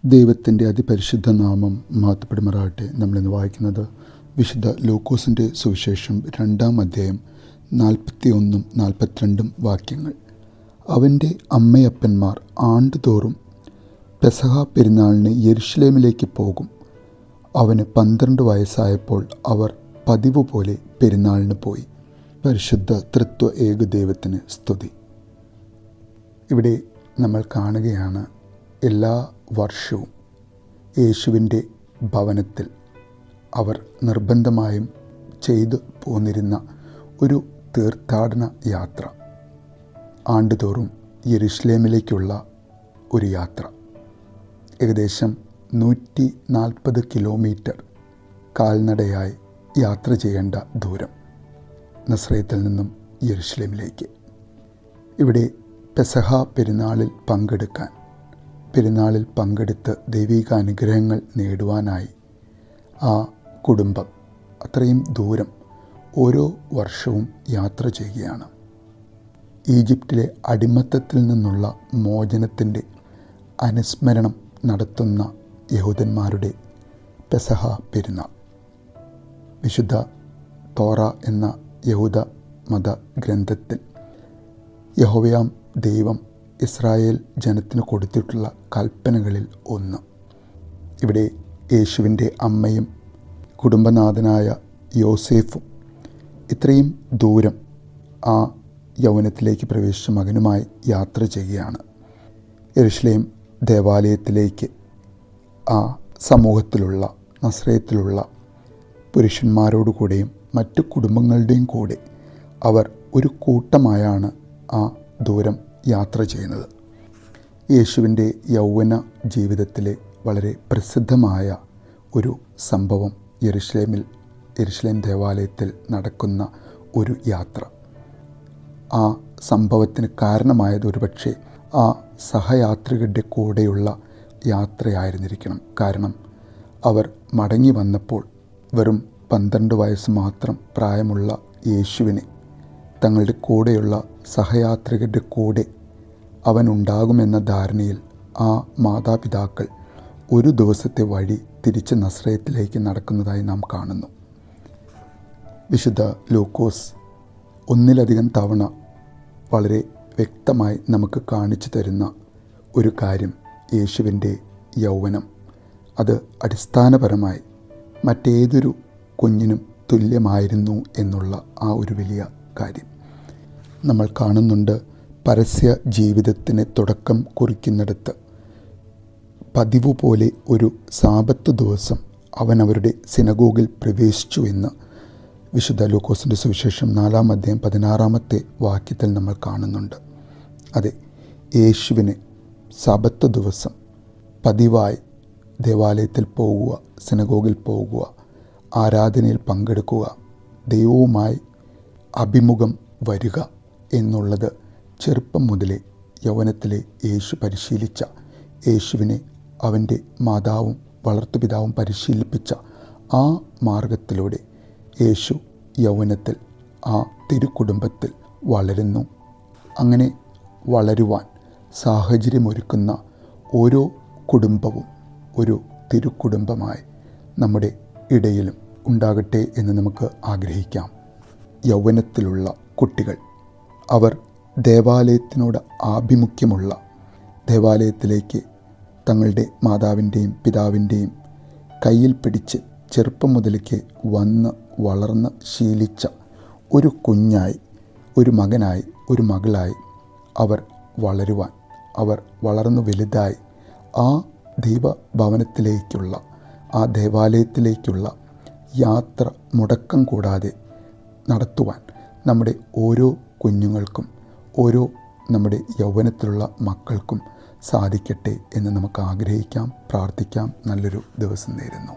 ദൈവത്തിൻ്റെ അതിപരിശുദ്ധ നാമം മഹത്വപ്പെടുമാറാകട്ടെ. നമ്മളിന്ന് വായിക്കുന്നത് വിശുദ്ധ ലൂക്കോസിൻ്റെ സുവിശേഷം 2-ാം അധ്യായം 41 42 വാക്യങ്ങൾ. അവൻ്റെ അമ്മയപ്പന്മാർ ആണ്ടുതോറും പെസഹ പെരുന്നാളിന് യെരുശലേമിലേക്ക് പോകും. അവന് 12 വയസ്സായപ്പോൾ അവർ പതിവ് പോലെ പെരുന്നാളിന് പോയി. പരിശുദ്ധ തൃത്വ ഏകദൈവത്തിന് സ്തുതി. ഇവിടെ നമ്മൾ കാണുകയാണ്, എല്ലാ വർഷവും യേശുവിൻ്റെ ഭവനത്തിൽ അവർ നിർബന്ധമായും ചെയ്തു പോന്നിരുന്ന ഒരു തീർത്ഥാടന യാത്ര, ആണ്ടുതോറും യെരുശലേമിലേക്കുള്ള ഒരു യാത്ര. ഏകദേശം 140 കിലോമീറ്റർ കാൽനടയായി യാത്ര ചെയ്യേണ്ട ദൂരം നസ്രയത്തിൽ നിന്നും യെരുശലേമിലേക്ക്. ഇവിടെ പെസഹ പെരുന്നാളിൽ പങ്കെടുത്ത് ദൈവിക അനുഗ്രഹങ്ങൾ നേടുവാനായി ആ കുടുംബം അത്രയും ദൂരം ഓരോ വർഷവും യാത്ര ചെയ്യുകയാണ്. ഈജിപ്തിലെ അടിമത്തത്തിൽ നിന്നുള്ള മോചനത്തിൻ്റെ അനുസ്മരണം നടത്തുന്ന യഹൂദന്മാരുടെ പെസഹ പെരുന്നാൾ. വിശുദ്ധ തോറ എന്ന യഹൂദ മത ഗ്രന്ഥത്തിൽ യഹോവയാം ദൈവം ഇസ്രായേൽ ജനത്തിന് കൊടുത്തിട്ടുള്ള കൽപ്പനകളിൽ ഒന്ന്. ഇവിടെ യേശുവിൻ്റെ അമ്മയും കുടുംബനാഥനായ യോസേഫും ഇത്രയും ദൂരം ആ യൗവനത്തിലേക്ക് പ്രവേശിച്ച മകനുമായി യാത്ര ചെയ്യുകയാണ്. യെരുശലേം ദേവാലയത്തിലേക്ക് ആ സമൂഹത്തിലുള്ള നസ്രയത്തിലുള്ള പുരുഷന്മാരോടുകൂടെയും മറ്റു കുടുംബങ്ങളുടെയും കൂടെ അവർ ഒരു കൂട്ടമായാണ് ആ ദൂരം യാത്ര ചെയ്യുന്നത്. യേശുവിൻ്റെ യൗവന ജീവിതത്തിലെ വളരെ പ്രസിദ്ധമായ ഒരു സംഭവം യെരുശലേം ദേവാലയത്തിൽ നടക്കുന്ന ഒരു യാത്ര. ആ സംഭവത്തിന് കാരണമായത് ഒരുപക്ഷെ ആ സഹയാത്രികരുടെ കൂടെയുള്ള യാത്രയായിരുന്നിരിക്കണം. കാരണം അവർ മടങ്ങി വന്നപ്പോൾ വെറും 12 വയസ്സ് മാത്രം പ്രായമുള്ള യേശുവിനെ തങ്ങളുടെ കൂടെയുള്ള സഹയാത്രികരുടെ കൂടെ അവനുണ്ടാകുമെന്ന ധാരണയിൽ ആ മാതാപിതാക്കൾ ഒരു ദിവസത്തെ വഴി തിരിച്ച് നസ്രയത്തിലേക്ക് നടക്കുന്നതായി നാം കാണുന്നു. വിശുദ്ധ ലൂക്കോസ് ഒന്നിലധികം തവണ വളരെ വ്യക്തമായി നമുക്ക് കാണിച്ചു തരുന്ന ഒരു കാര്യം, യേശുവിൻ്റെ യൗവനം അത് അടിസ്ഥാനപരമായി മറ്റേതൊരു കുഞ്ഞിനും തുല്യമായിരുന്നു എന്നുള്ള ആ ഒരു വലിയ കാര്യം നമ്മൾ കാണുന്നുണ്ട്. പരസ്യ ജീവിതത്തിന് തുടക്കം കുറിക്കുന്നിടത്ത് പതിവ് പോലെ ഒരു സാബത്ത് ദിവസം അവൻ അവരുടെ സിനഗോഗിൽ പ്രവേശിച്ചു എന്ന് വിശുദ്ധ ലൂക്കോസിൻ്റെ സുവിശേഷം 4-ാം അധ്യായം 16-ാമത്തെ വാക്യത്തിൽ നമ്മൾ കാണുന്നുണ്ട്. അതെ, യേശുവിന് സാബത്ത് ദിവസം പതിവായി ദേവാലയത്തിൽ പോകുക, സിനഗോഗിൽ പോകുക, ആരാധനയിൽ പങ്കെടുക്കുക, ദൈവവുമായി അഭിമുഖം വരിക എന്നുള്ളത് ചെറുപ്പം മുതലേ യൗവനത്തിലെ യേശു പരിശീലിച്ച, യേശുവിനെ അവൻ്റെ മാതാവും വളർത്തുപിതാവും പരിശീലിപ്പിച്ച ആ മാർഗത്തിലൂടെ യേശു യൗവനത്തിൽ ആ തിരുക്കുടുംബത്തിൽ വളരുന്നു. അങ്ങനെ വളരുവാൻ സാഹചര്യമൊരുക്കുന്ന ഓരോ കുടുംബവും ഒരു തിരുക്കുടുംബമായി നമ്മുടെ ഇടയിലും ഉണ്ടാകട്ടെ എന്ന് നമുക്ക് ആഗ്രഹിക്കാം. യൗവനത്തിലുള്ള കുട്ടികൾ, അവർ ദേവാലയത്തിനോട് ആഭിമുഖ്യമുള്ള, ദേവാലയത്തിലേക്ക് തങ്ങളുടെ മാതാവിൻ്റെയും പിതാവിൻ്റെയും കയ്യിൽ പിടിച്ച് ചെറുപ്പം മുതലേക്ക് വന്ന് വളർന്ന് ശീലിച്ച ഒരു കുഞ്ഞായി, ഒരു മകനായി, ഒരു മകളായി അവർ വളരുവാൻ, അവർ വളർന്നു വലുതായി ആ ദൈവഭവനത്തിലേക്കുള്ള, ആ ദേവാലയത്തിലേക്കുള്ള യാത്ര മുടക്കം കൂടാതെ നടത്തുവാൻ നമ്മുടെ ഓരോ കുഞ്ഞുങ്ങൾക്കും, ഓരോ നമ്മുടെ യൗവനത്തിലുള്ള മക്കൾക്കും സാധിക്കട്ടെ എന്ന് നമുക്ക് ആഗ്രഹിക്കാം, പ്രാർത്ഥിക്കാം. നല്ലൊരു ദിവസം നേരുന്നു.